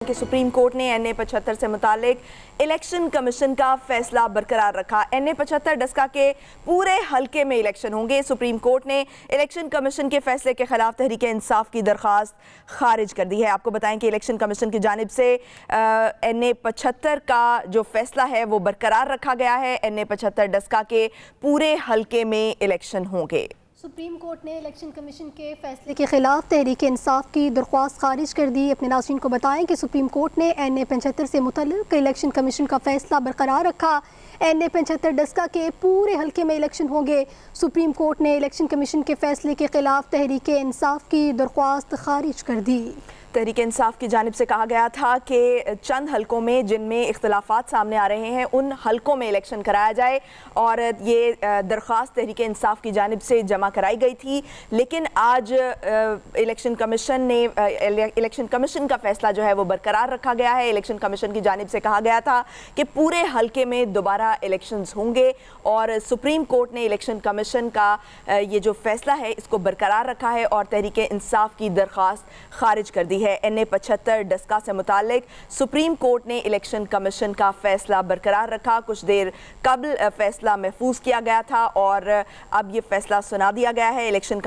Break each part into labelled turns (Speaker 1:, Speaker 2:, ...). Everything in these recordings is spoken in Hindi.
Speaker 1: कि सुप्रीम कोर्ट ने NA 75 से मुतालिक इलेक्शन कमीशन का फैसला बरकरार रखा। NA 75 डस्का के पूरे हलके में इलेक्शन होंगे। सुप्रीम कोर्ट ने इलेक्शन कमीशन के फैसले के खिलाफ तहरीक इंसाफ की दरख्वास्त खारिज कर दी है। आपको बताएं कि इलेक्शन कमीशन की जानिब से NA 75 का जो फैसला है वो बरकरार रखा गया है। NA 75 डस्का के पूरे हलके में इलेक्शन होंगे।
Speaker 2: सुप्रीम कोर्ट ने इलेक्शन कमीशन के फैसले के खिलाफ तहरीक इंसाफ की दरख्वास्त खारिज कर दी। अपने नाज़रीन को बताएं कि सुप्रीम कोर्ट ने NA 75 से मुतल्लिक़ इलेक्शन कमीशन का फैसला बरकरार रखा। NA 75 डस्का के पूरे हलके में इलेक्शन होंगे। सुप्रीम कोर्ट ने इलेक्शन कमीशन के फैसले के खिलाफ तहरीक इंसाफ की दरख्वास्त खारिज कर दी।
Speaker 1: तहरीक इंसाफ की जानिब से कहा गया था कि चंद हलकों में जिनमें इख्तलाफात सामने आ रहे हैं उन हलकों में इलेक्शन कराया जाए और ये दरख्वास्त तहरीक इंसाफ की जानिब से जमा कराई गई थी। लेकिन आज इलेक्शन कमीशन का फैसला जो है वो बरकरार रखा गया है। इलेक्शन कमीशन की जानिब से कहा गया था कि पूरे हलके में दोबारा इलेक्शंस होंगे और सुप्रीम कोर्ट ने इलेक्शन कमीशन का ये जो फैसला है इसको बरकरार रखा है और तहरीक इंसाफ की दरख्वास्त खारिज कर दी है। NA 75 डस्का से मुतालिक सुप्रीम कोर्ट ने इलेक्शन कमीशन का फैसला बरकरार रखा। कुछ देर कबल फैसला महफूज किया गया था और अब ये फैसला सुना दिया गया है। इलेक्शन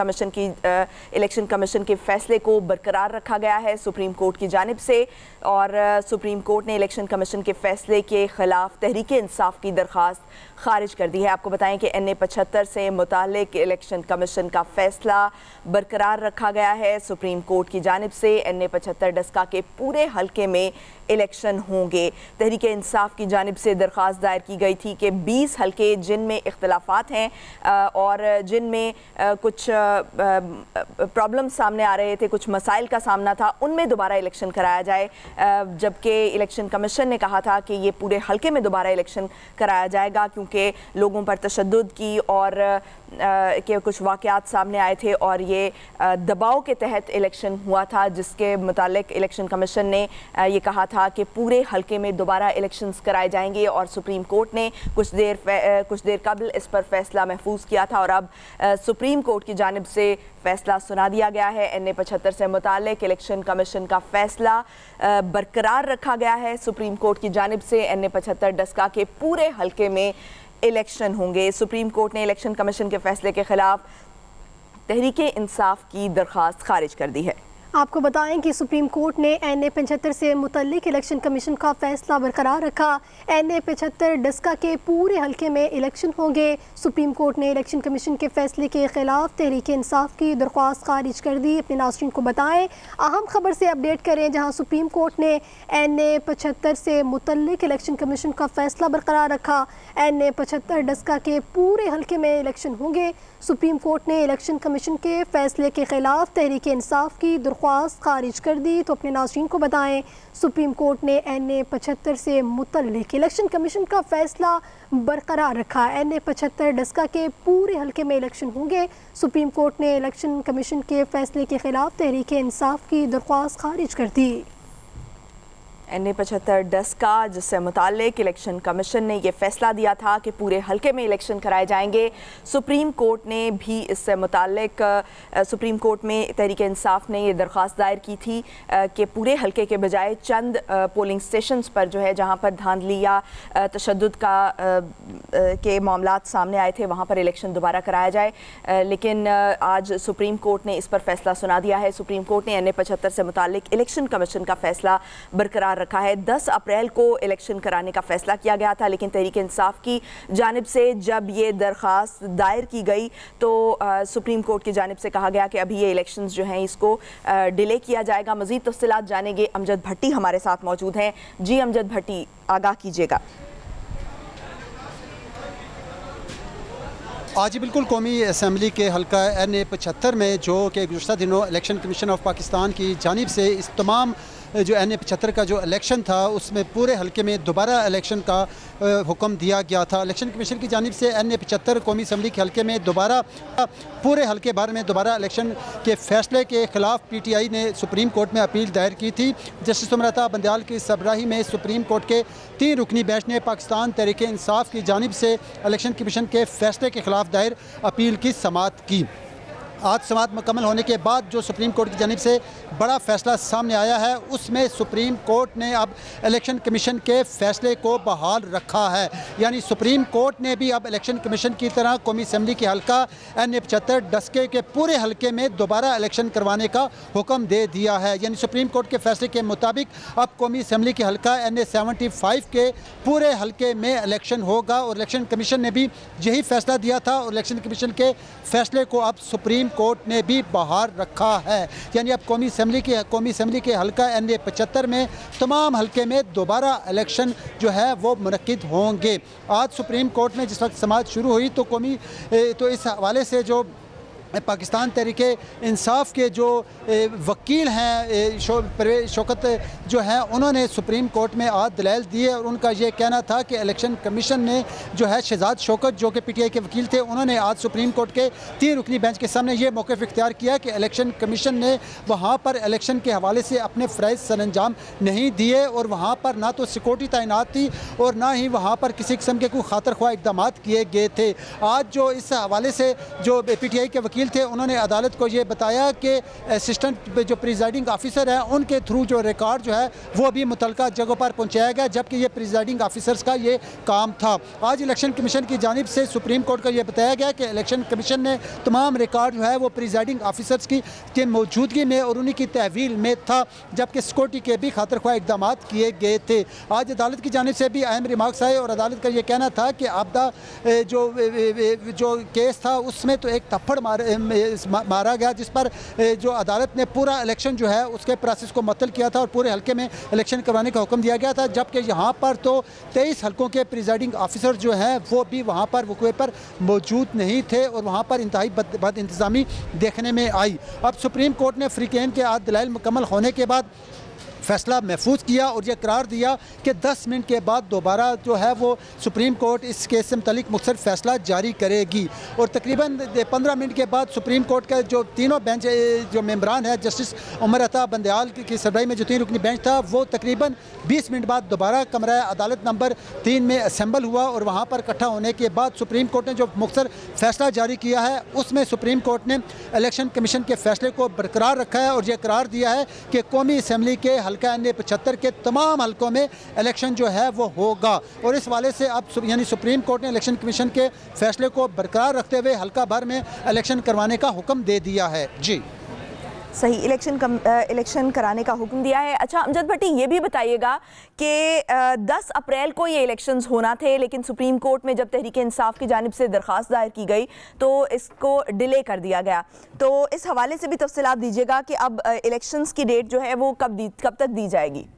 Speaker 1: कमीशन के फैसले को बरकरार रखा गया है सुप्रीम कोर्ट की जानिब से और सुप्रीम कोर्ट ने इलेक्शन कमीशन के फैसले के खिलाफ तहरीक इंसाफ की दरख्वास्त खारिज कर दी है। आपको बताएं कि NA 75 से मुतालिक इलेक्शन कमीशन का फैसला बरकरार रखा गया है सुप्रीम कोर्ट की जानिब से। NA 75 डस्का के पूरे हलके में इलेक्शन होंगे। तहरीक इंसाफ की जानिब से दरख्वास्त दायर की गई थी कि 20 हलके जिनमें इख्तलाफात हैं और जिनमें कुछ प्रॉब्लम सामने आ रहे थे, कुछ मसाइल का सामना था, उनमें दोबारा इलेक्शन कराया जाए। जबकि इलेक्शन कमीशन ने कहा था कि ये पूरे हलके में दोबारा इलेक्शन कराया जाएगा क्योंकि लोगों पर तशद्दुद की और के कुछ वाक़यात सामने आए थे और ये दबाव के तहत इलेक्शन हुआ था, जिसके मुतालिक इलेक्शन कमीशन ने ये कहा था कि पूरे हलके में दोबारा इलेक्शंस कराए जाएंगे और सुप्रीम कोर्ट ने कुछ देर कबल इस पर फैसला महफूज किया था और अब सुप्रीम कोर्ट की जानिब से फैसला सुना दिया गया है। NA 75 से मुतालिक इलेक्शन कमीशन का फैसला बरकरार रखा गया है सुप्रीम कोर्ट की जानिब से। NA 75 डस्का के पूरे हलके में इलेक्शन होंगे। सुप्रीम कोर्ट ने इलेक्शन कमीशन के फैसले के खिलाफ तहरीक इंसाफ की दरख्वास्त खारिज कर दी है।
Speaker 2: आपको बताएं कि सुप्रीम कोर्ट ने NA 75 से मुतल्लिक इलेक्शन कमीशन का फैसला बरकरार रखा। NA 75 डस्का के पूरे हलके में इलेक्शन होंगे। सुप्रीम कोर्ट ने इलेक्शन कमीशन के फैसले के खिलाफ तहरीक इंसाफ की दरख्वास्त खारिज कर दी। अपने नाज़रीन को बताएं अहम खबर से अपडेट करें, जहां सुप्रीम कोर्ट ने NA 75 से मुतल्लिक इलेक्शन कमीशन का फैसला बरकरार रखा। NA 75 डस्का के पूरे हलके में इलेक्शन होंगे। सुप्रीम कोर्ट ने इलेक्शन कमीशन के फैसले के खिलाफ तहरीक इंसाफ की दरख्वास्त खारिज कर दी। तो अपने नाज़रीन को बताएं सुप्रीम कोर्ट ने NA 75 से मुतल्लिक इलेक्शन कमीशन का फैसला बरकरार रखा। NA 75 डस्का के पूरे हलके में इलेक्शन होंगे। सुप्रीम कोर्ट ने इलेक्शन कमीशन के फैसले के खिलाफ तहरीक इंसाफ की दरख्वास्त खारिज कर दी।
Speaker 1: NA 75 डस्का जिससे मुतालिक इलेक्शन कमीशन ने यह फैसला दिया था कि पूरे हलके में इलेक्शन कराए जाएंगे। सुप्रीम कोर्ट ने भी इससे मुतालिक सुप्रीम कोर्ट में तहरीक इंसाफ ने ये दरख्वास्त दायर की थी कि पूरे हलके के बजाय चंद पोलिंग स्टेशंस पर जो है जहां पर धांधली या तशद्दुद के मामलात सामने आए थे वहां पर इलेक्शन दोबारा कराया जाए। लेकिन आज सुप्रीम कोर्ट ने इस पर फैसला सुना दिया है। सुप्रीम कोर्ट ने NA 75 से मुतालिक इलेक्शन कमीशन का फैसला बरकरार रखा है। 10 अप्रैल को इलेक्शन कराने का फैसला किया गया था, लेकिन तहरीक इंसाफ की जानिब से जब ये दरख्वास्त दायर की गई तो सुप्रीम कोर्ट की जानिब से कहा गया कि अभी ये इलेक्शंस जो हैं इसको डिले किया जाएगा। मज़ीद तफसीलात जानेंगे। अमजद भट्टी हमारे साथ मौजूद हैं। जी अमजद भट्टी, आगाह कीजिएगा।
Speaker 3: आज बिल्कुल कौमी असम्बली के हल्का NA 75 में जो कि गुज़श्ता दिनों इलेक्शन कमीशन ऑफ पाकिस्तान की जानिब से इस तमाम जो NA 75 का जो इलेक्शन था उसमें पूरे हलके में दोबारा इलेक्शन का हुक्म दिया गया था। इलेक्शन कमीशन की जानिब से NA 75 कौमी असम्बली के हलके में दोबारा पूरे हलके भर में दोबारा इलेक्शन के फैसले के खिलाफ PTI ने सुप्रीम कोर्ट में अपील दायर की थी। जस्टिस उमरता बंदयाल की सरबराही में सुप्रीम कोर्ट के 3 रुकनी बेंच ने पाकिस्तान तहरीक इंसाफ की जानिब से इलेक्शन कमीशन के फैसले के खिलाफ दायर अपील की समाअत की। आज समाअत मुकम्मल होने के बाद जो सुप्रीम कोर्ट की जानिब से बड़ा फैसला सामने आया है, उसमें सुप्रीम कोर्ट ने अब इलेक्शन कमीशन के फैसले को बहाल रखा है। यानी सुप्रीम कोर्ट ने भी अब इलेक्शन कमीशन की तरह कौमी असम्बली के हल्का NA-75 डस्के के पूरे हल्के में दोबारा इलेक्शन करवाने का हुक्म दे दिया है। यानी सुप्रीम कोर्ट के फैसले के मुताबिक अब कौमी असम्बली के हल्का NA-75 के पूरे हल्के में इलेक्शन होगा और इलेक्शन कमीशन ने भी यही फैसला दिया था और इलेक्शन कमीशन के फैसले को अब सुप्रीम कोर्ट ने भी बहाल रखा है। यानी अब कौमी असम्बली के हल्का NA-75 में तमाम हल्के में दोबारा इलेक्शन जो है वो मुनक्किद होंगे। आज सुप्रीम कोर्ट में जिस वक्त समाअत शुरू हुई तो इस हवाले से जो पाकिस्तान तहरीके इंसाफ के जो वकील हैं शौकत जो हैं, उन्होंने सुप्रीम कोर्ट में आज दलाइल दिए और उनका ये कहना था कि इलेक्शन कमीशन ने जो है शहजाद शौकत जो कि PTI के वकील थे, उन्होंने आज सुप्रीम कोर्ट के 3 रुकनी बेंच के सामने ये मौक़िफ़ इख्तियार किया कि इलेक्शन कमीशन ने वहाँ पर इलेक्शन के हवाले से अपने फ़राइज़ सरअंजाम नहीं दिए और वहाँ पर ना तो सिक्योरिटी तैनात थी और ना ही वहाँ पर किसी किस्म के कोई खातर ख्वाह इक़दाम किए गए थे। आज जो इस हवाले से जो PTI के वकील थे, उन्होंने अदालत को ये बताया कि असिस्टेंट जो प्रिजाइडिंग ऑफिसर है उनके थ्रू जो रिकॉर्ड जो है वो भी मुतलका जगहों पर पहुंचाया गया, जबकि ये प्रिजाइडिंग ऑफिसर्स का ये काम था। आज इलेक्शन कमीशन की जानिब से सुप्रीम कोर्ट को ये बताया गया कि इलेक्शन कमीशन ने तमाम रिकॉर्ड जो है वो प्रिजाइडिंग ऑफिसर्स की मौजूदगी में और उन्हीं की तहवील में था, जबकि सिक्योरिटी के भी खातर ख्वाह इक़दाम किए गए थे। आज अदालत की जानिब से भी अहम रिमार्क्स आए और अदालत का ये कहना था कि आपदा जो केस था उसमें तो एक थप्पड़ मारा गया, जिस पर जो अदालत ने पूरा इलेक्शन जो है उसके प्रोसेस को मुअत्तल किया था और पूरे हल्के में इलेक्शन करवाने का हुक्म दिया गया था, जबकि यहाँ पर तो 23 हल्कों के प्रिजाइडिंग ऑफिसर जो हैं वो भी वहाँ पर वक़ूए पर मौजूद नहीं थे और वहाँ पर इंतहाई बद इंतज़ामी देखने में आई। अब सुप्रीम कोर्ट ने फ़रीक़ैन के आज दलाइल मुकम्मल होने के बाद फैसला महफूज किया और यह करार दिया कि 10 मिनट के बाद दोबारा जो है वो सुप्रीम कोर्ट इस केस से मुतालिक मुख्तसर फैसला जारी करेगी और तकरीबन 15 मिनट के बाद सुप्रीम कोर्ट का जो तीनों बेंच जो मेंबरान है, जस्टिस उमर अता बंदयाल की सरबराही में जो 3 रुकनी बेंच था, वो तकरीबन 20 मिनट बाद दोबारा कमरा अदालत नंबर 3 में असम्बल हुआ और वहाँ पर इकट्ठा होने के बाद सुप्रीम कोर्ट ने जो मुख्तसर फैसला जारी किया है उसमें सुप्रीम कोर्ट ने इलेक्शन कमीशन के फैसले को बरकरार रखा है और यह करार दिया है कि कौमी असम्बली के हल्का NA-75 के तमाम हल्कों में इलेक्शन जो है वो होगा। और इस वाले से अब यानी सुप्रीम कोर्ट ने इलेक्शन कमीशन के फैसले को बरकरार रखते हुए हल्का भर में इलेक्शन करवाने का हुक्म दे दिया है। जी
Speaker 1: सही, इलेक्शन कराने का हुक्म दिया है। अच्छा अमजद भट्टी, ये भी बताइएगा कि 10 अप्रैल को ये इलेक्शंस होना थे, लेकिन सुप्रीम कोर्ट में जब तहरीक इंसाफ की जानिब से दरख्वास्त दायर की गई तो इसको डिले कर दिया गया। तो इस हवाले से भी तफसीलात दीजिएगा कि अब इलेक्शंस की डेट जो है वो कब तक दी जाएगी।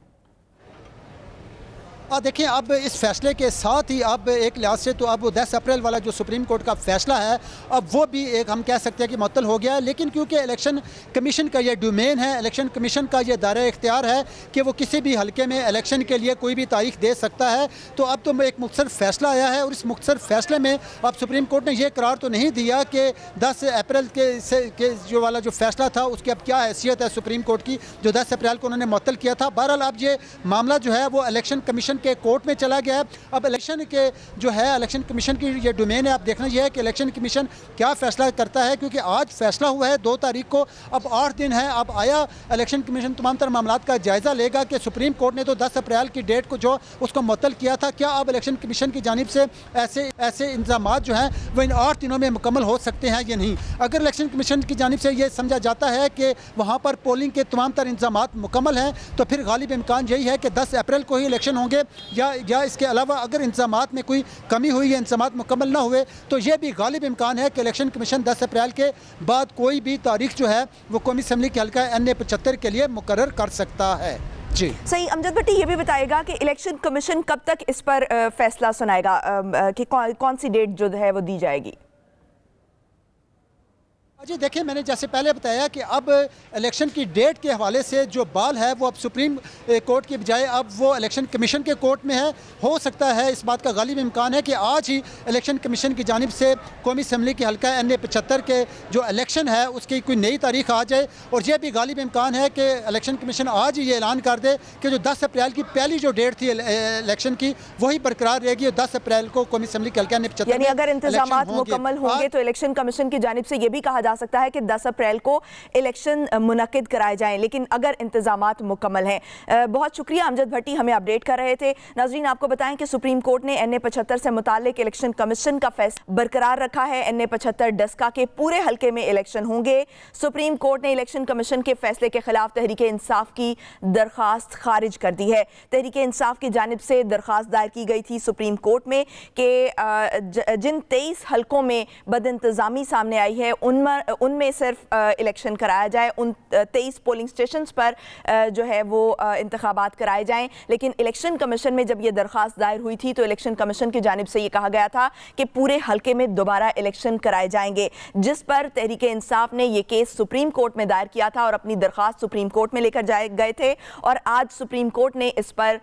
Speaker 3: देखिए, अब इस फैसले के साथ ही अब एक लिहाज से तो अब 10 अप्रैल वाला जो सुप्रीम कोर्ट का फैसला है अब वो भी एक हम कह सकते हैं कि मुअत्तल हो गया है, लेकिन क्योंकि इलेक्शन कमीशन का ये डोमेन है, इलेक्शन कमीशन का ये दायरा इख्तियार है कि वो किसी भी हल्के में इलेक्शन के लिए कोई भी तारीख दे सकता है। तो अब तो एक मुख्तसर फैसला आया है और इस मुख्तसर फैसले में अब सुप्रीम कोर्ट ने यह करार तो नहीं दिया कि 10 अप्रैल के जो वाला जो फैसला था उसकी अब क्या हैसियत है सुप्रीम कोर्ट की, जो 10 अप्रैल को उन्होंने मुअत्तल किया था। बहरहाल अब ये मामला जो है वो इलेक्शन कमीशन के कोर्ट में चला गया है। अब इलेक्शन के जो है इलेक्शन कमीशन की ये डोमेन है, आप देखना यह है कि इलेक्शन कमीशन क्या फैसला करता है, क्योंकि आज फैसला हुआ है 2 तारीख को, अब 8 दिन है। अब आया इलेक्शन कमीशन तमाम तरह मामला का जायज़ा लेगा कि सुप्रीम कोर्ट ने तो 10 अप्रैल की डेट को जो उसको मुअत्तल किया था, क्या अब इलेक्शन कमीशन की जानिब से ऐसे इंतजाम जो हैं वो इन 8 दिनों में मुकम्मल हो सकते हैं या नहीं। अगर इलेक्शन कमीशन की जानिब से ये समझा जाता है कि वहाँ पर पोलिंग के तमाम तरह इंतजाम मुकम्मल हैं, तो फिर गालिब इम्कान यही है कि 10 अप्रैल को ही इलेक्शन होंगे, या इसके अलावा अगर इंतजामात में कोई कमी हुई या इंतजामात मुकम्मल ना हुए तो यह भी गालिब इम्कान है कि इलेक्शन कमीशन 10 अप्रैल के बाद कोई भी तारीख जो है वो कौमी असम्बली के हल्का NA-75 के लिए मुकर्रर कर सकता है। जी
Speaker 1: सही। अमजद भट्टी, ये भी बताएगा कि इलेक्शन कमीशन कब तक इस पर फैसला सुनाएगा कि कौन सी डेट जो है वो दी जाएगी?
Speaker 3: जी देखिए, मैंने जैसे पहले बताया कि अब इलेक्शन की डेट के हवाले से जो बाल है वो अब सुप्रीम कोर्ट की बजाय अब वो इलेक्शन कमीशन के कोर्ट में है। हो सकता है, इस बात का गालिब इम्कान है कि आज ही इलेक्शन कमीशन की जानिब से कौमी असम्बली के हल्का NA-75 के जो इलेक्शन है उसकी कोई नई तारीख आ जाए, और यह भी गालिब इम्कान है कि इलेक्शन कमीशन आज ही ये ऐलान कर दे कि जो 10 अप्रैल की पहली जो डेट थी इलेक्शन की वही बरकरार रहेगी और 10 अप्रैल को कौमी असम्बली के हल्का NA-75
Speaker 1: यानी अगर इंतजामात मुकम्मल होंगे तो इलेक्शन कमीशन की जानिब से ये भी कहा जा जा सकता है कि 10 अप्रैल को इलेक्शन मुनक्किद कराए जाएं, लेकिन अगर इंतजामात मुकम्मल हैं। बहुत शुक्रिया, अमजद भट्टी हमें अपडेट कर रहे थे। नाज़रीन, आपको बताएं कि सुप्रीम कोर्ट ने NA 75 से मुताल्लिक इलेक्शन कमीशन का फैसला बरकरार रखा है। NA 75 डस्का के पूरे हल्के में इलेक्शन होंगे। सुप्रीम कोर्ट ने इलेक्शन कमीशन के फैसले के खिलाफ तहरीक इंसाफ की दरखास्त खारिज कर दी है। तहरीक इंसाफ की जानिब से दरखास्त दायर की गई थी सुप्रीम कोर्ट में कि जिन 23 हल्कों में बदइंतजामी सामने आई है उनमें सिर्फ इलेक्शन कराया जाए, उन 23 पोलिंग स्टेशंस पर जो है वो इंतखाबात कराए जाएं। लेकिन इलेक्शन कमीशन में जब ये दरखास्त दायर हुई थी तो इलेक्शन कमीशन की जानिब से ये कहा गया था कि पूरे हल्के में दोबारा इलेक्शन कराए जाएंगे, जिस पर तहरीक इंसाफ ने ये केस सुप्रीम कोर्ट में दायर किया था और अपनी दरखास्त सुप्रीम कोर्ट में लेकर जाए गए थे। और आज सुप्रीम कोर्ट ने इस पर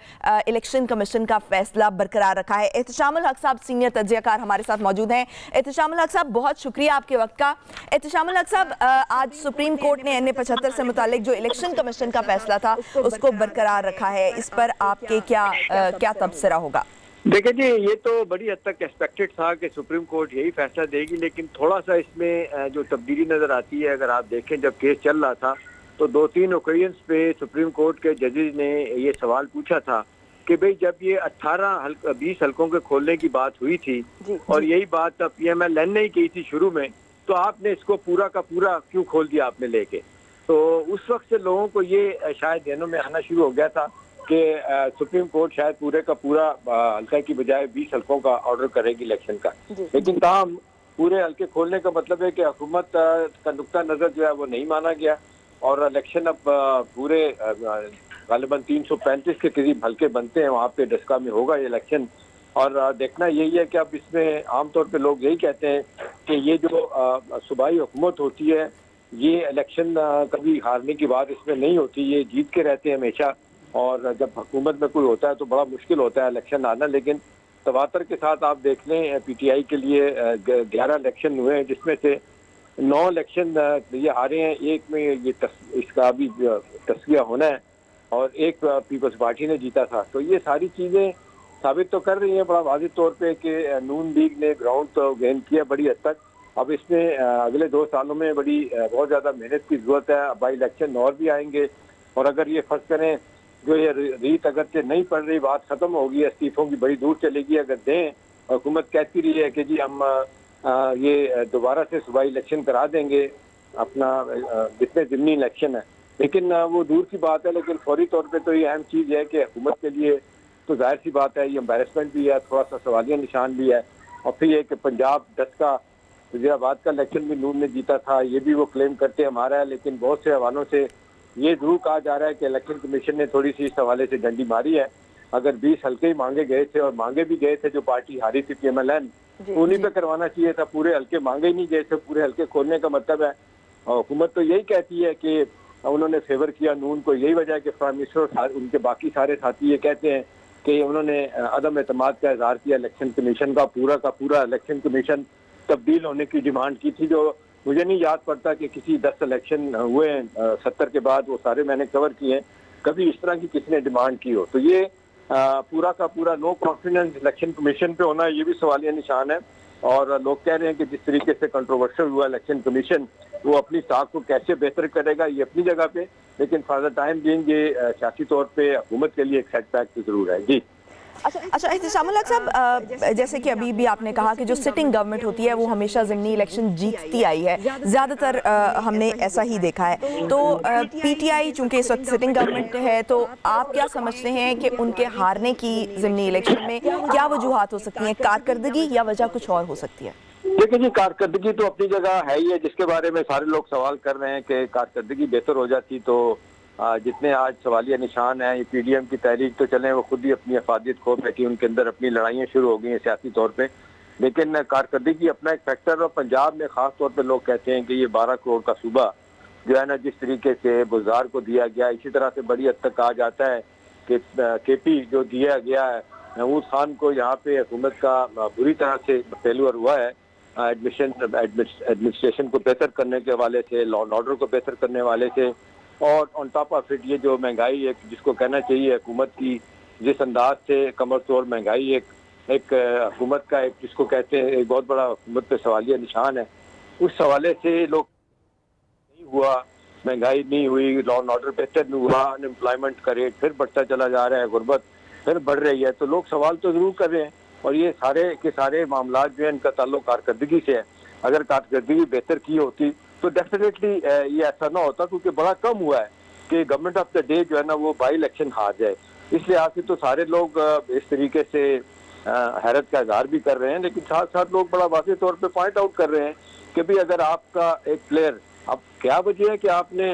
Speaker 1: इलेक्शन कमीशन का फैसला बरकरार रखा है। एहतशामुल हक साहब सीनियर तज्जियाकार हमारे साथ मौजूद हैं। एहतशामुल हक साहब, बहुत शुक्रिया आपके वक्त का। एहतशामुल हक साहब, आज सुप्रीम कोर्ट ने NA 75 से मुतालिक जो इलेक्शन कमीशन का फैसला था उसको बरकरार रखा है, इस पर आपके क्या तबसरा होगा?
Speaker 4: देखिए जी, ये तो बड़ी हद तक एक्सपेक्टेड था कि सुप्रीम कोर्ट यही फैसला देगी, लेकिन थोड़ा सा इसमें जो तब्दीली नजर आती है, अगर आप देखें जब केस चल रहा था तो 2-3 ओकेजन्स पे सुप्रीम कोर्ट के जजेस ने ये सवाल पूछा था कि भाई जब ये 20 हल्कों के खोलने की बात हुई थी और यही बात PMLN ने ही की थी शुरू में, तो आपने इसको पूरा का पूरा क्यों खोल दिया आपने लेके। तो उस वक्त से लोगों को ये शायद ध्यानों में आना शुरू हो गया था कि सुप्रीम कोर्ट शायद पूरे का पूरा हल्का की बजाय 20 हल्कों का ऑर्डर करेगी इलेक्शन का। लेकिन ताहम पूरे हल्के खोलने का मतलब है कि हुकूमत का नुक्ता नजर जो है वो नहीं माना गया और इलेक्शन अब पूरे गालिबन 335 के करीब हल्के बनते हैं, वहाँ पे डस्का में होगा ये इलेक्शन। और देखना यही है कि अब इसमें आमतौर पे लोग यही कहते हैं कि ये जो सूबाई हुकूमत होती है, ये इलेक्शन कभी हारने की बात इसमें नहीं होती, ये जीत के रहते हैं हमेशा। और जब हुकूमत में कोई होता है तो बड़ा मुश्किल होता है इलेक्शन आना। लेकिन तवातर के साथ आप देख लें, PTI के लिए 11 इलेक्शन हुए हैं, जिसमें से 9 इलेक्शन ये हारे हैं, एक में ये इसका अभी तस्वीर होना है और एक पीपल्स पार्टी ने जीता था। तो ये सारी चीज़ें साबित तो कर रही हैं बड़ा वाज़िह तौर पे कि नून लीग ने ग्राउंड तो गेन किया बड़ी हद तक। अब इसमें अगले 2 सालों में बहुत ज़्यादा मेहनत की ज़रूरत है। बाई इलेक्शन और भी आएंगे और अगर ये फर्ज करें जो ये रीत अगर से नहीं पड़ रही, बात ख़त्म होगी, इस्तीफों की बड़ी दूर चलेगी, अगर दें हुकूमत कहती रही है कि जी हम ये दोबारा से सूबाई इलेक्शन करा देंगे अपना जितने ज़िमनी इलेक्शन है, लेकिन वो दूर की बात है। लेकिन फौरी तौर पे तो ये अहम चीज़ है कि हुकूमत के लिए तो जाहिर सी बात है ये एम्बेरसमेंट भी है, थोड़ा सा सवालिया निशान भी है। और फिर ये कि पंजाब 10 का वज़ीराबाद का इलेक्शन भी नून ने जीता था, ये भी वो क्लेम करते हमारा है। लेकिन बहुत से हवालों से ये जरूर कहा जा रहा है कि इलेक्शन कमीशन ने थोड़ी सी इस हवाले से डंडी मारी है। अगर 20 हल्के ही मांगे गए थे और मांगे भी गए थे, जो पार्टी हारी थी PMLN, उन्हीं पे करवाना चाहिए था, पूरे हल्के मांगे ही नहीं गए थे। पूरे हल्के खोलने का मतलब है, और हुकूमत तो यही कहती है कि उन्होंने फेवर किया नून को, यही वजह है कि प्राइम मिनिस्टर और उनके बाकी सारे साथी ये कहते हैं कि उन्होंने अदम एतमाद का इजहार किया इलेक्शन कमीशन का पूरा इलेक्शन कमीशन तब्दील होने की डिमांड की थी, जो मुझे नहीं याद पड़ता कि किसी 10 इलेक्शन हुए हैं 70 के बाद, वो सारे मैंने कवर किए हैं, कभी इस तरह की किसी ने डिमांड की हो। तो ये पूरा का पूरा नो कॉन्फिडेंस इलेक्शन कमीशन पे होना, ये भी सवालिया निशान है। और लोग कह रहे हैं कि जिस तरीके से कंट्रोवर्शियल हुआ इलेक्शन कमीशन, वो अपनी साख को कैसे बेहतर करेगा, ये अपनी जगह पे, लेकिन फॉर द टाइम बीइंग ये सियासी तौर पे हुकूमत के लिए एक सेटबैक तो जरूर है। जी
Speaker 1: अच्छा एहतशामुल हक साहब, जैसे कि अभी भी आपने कहा कि जो सिटिंग गवर्नमेंट होती है वो हमेशा ज़िमनी इलेक्शन जीतती आई है, ज़्यादातर हमने ऐसा ही देखा है। तो PTI चूंकि इस वक्त सिटिंग गवर्नमेंट है, तो आप क्या समझते हैं कि उनके हारने की ज़िमनी इलेक्शन में क्या वजूहात हो सकती हैं, कारकर्दगी या वजह कुछ और हो सकती है?
Speaker 4: देखिए जी, कारकर्दगी तो अपनी जगह है ही है, जिसके बारे में सारे लोग सवाल कर रहे हैं कि कारकर्दगी बेहतर हो जाती तो जितने आज सवालिया निशान हैं, ये PDM की तहरीक तो चलें वो खुद ही अपनी अफादियत खो बैठी, उनके अंदर अपनी लड़ाइयाँ शुरू हो गई हैं सियासी तौर पे। लेकिन कारकर्दगी अपना एक फैक्टर, और पंजाब में ख़ास तौर पे लोग कहते हैं कि ये 12 करोड़ का सूबा जो है ना, जिस तरीके से बुज़ार को दिया गया, इसी तरह से बड़ी हद तक कहा जाता है कि KP जो दिया गया है महमूद खान को, यहाँ पे हुकूमत का बुरी तरह से फेलुअर हुआ है एडमिनिस्ट्रेशन को बेहतर करने के हवाले से, लॉ एंड ऑर्डर को बेहतर करने वाले से। और ऑन टॉप ऑफ इट ये जो महंगाई एक जिसको कहना चाहिए हुकूमत की जिस अंदाज से कमर तोड़ महंगाई एक हुकूमत का एक जिसको कहते हैं एक बहुत बड़ा हुकूमत पे सवालिया निशान है, उस हवाले से लोग हुआ, महंगाई नहीं हुई, लॉ एंड ऑर्डर बेहतर नहीं हुआ, अनएम्प्लॉयमेंट का रेट फिर बढ़ता चला जा रहा है, गुर्बत फिर बढ़ रही है। तो लोग सवाल तो जरूर कर रहे हैं और ये सारे के सारे मामला जो है इनका ताल्लुक कारकर्दगी से है। अगर कारकर्दगी बेहतर की होती तो डेफिनेटली ये ऐसा ना होता, क्योंकि बड़ा कम हुआ है कि गवर्नमेंट ऑफ द डे जो है ना वो बाई इलेक्शन हार जाए। इसलिए आज तो सारे लोग इस तरीके से हैरत का इजहार भी कर रहे हैं, लेकिन साथ साथ लोग बड़ा वाज़ेह तौर पे पॉइंट आउट कर रहे हैं कि भाई अगर आपका एक प्लेयर, अब क्या वजह है कि आपने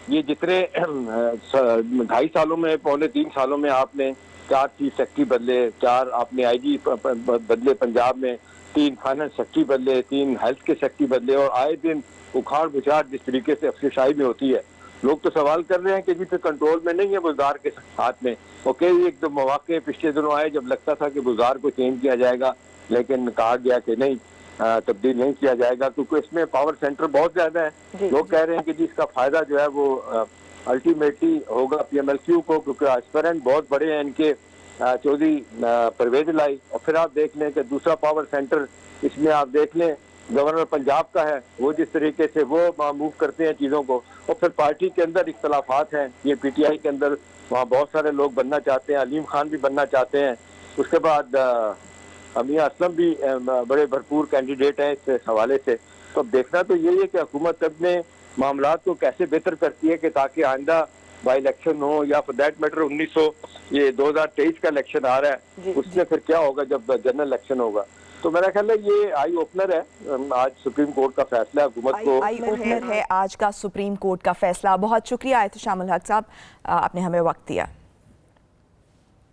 Speaker 4: ये जितने 2.5 सालों में, पौने 3 सालों में आपने 4 चीफ सेक्रेटरी बदले, 4 आपने आईजी बदले पंजाब में, 3 फाइनेंस सेक्रेटरी बदले, 3 हेल्थ के सेक्रेटरी बदले, और आए दिन उखाड़ बुझाड़ जिस तरीके से अफसरशाही में होती है, लोग तो सवाल कर रहे हैं कि जी फिर कंट्रोल में नहीं है बुज़दार के हाथ में। ओके, एक दो मौके पिछले दिनों आए जब लगता था कि बुज़दार को चेंज किया जाएगा, लेकिन कहा गया कि नहीं, तब्दील नहीं किया जाएगा, क्योंकि इसमें पावर सेंटर बहुत ज्यादा है। लोग कह रहे हैं कि जी इसका फायदा जो है वो अल्टीमेटली होगा PMLQ को, क्योंकि एस्पिरेंट बहुत बड़े हैं इनके, चौधरी परवेज लाई। और फिर आप देख लें कि दूसरा पावर सेंटर इसमें आप देख लें गवर्नर पंजाब का है, वो जिस तरीके से वो मूव करते हैं चीज़ों को। और फिर पार्टी के अंदर इख्तलाफात हैं, ये PTI के अंदर वहाँ बहुत सारे लोग बनना चाहते हैं, अलीम खान भी बनना चाहते हैं, उसके बाद मियां असलम भी बड़े भरपूर कैंडिडेट हैं इस हवाले से। तो अब देखना तो यही है कि हुकूमत अपने मामलात को कैसे बेहतर करती है कि ताकि आइंदा बाई इलेक्शन हो, या फॉर दैट मैटर 2023 का इलेक्शन आ रहा है, उसमें फिर क्या होगा जब जनरल इलेक्शन होगा। तो मेरा ख्याल है ये आई ओपनर है, आज सुप्रीम कोर्ट का फैसला हुकूमत को
Speaker 1: आई ओपनर है आज का सुप्रीम कोर्ट का फैसला। बहुत शुक्रिया एहतशामुल हक साहब, आपने हमें वक्त दिया।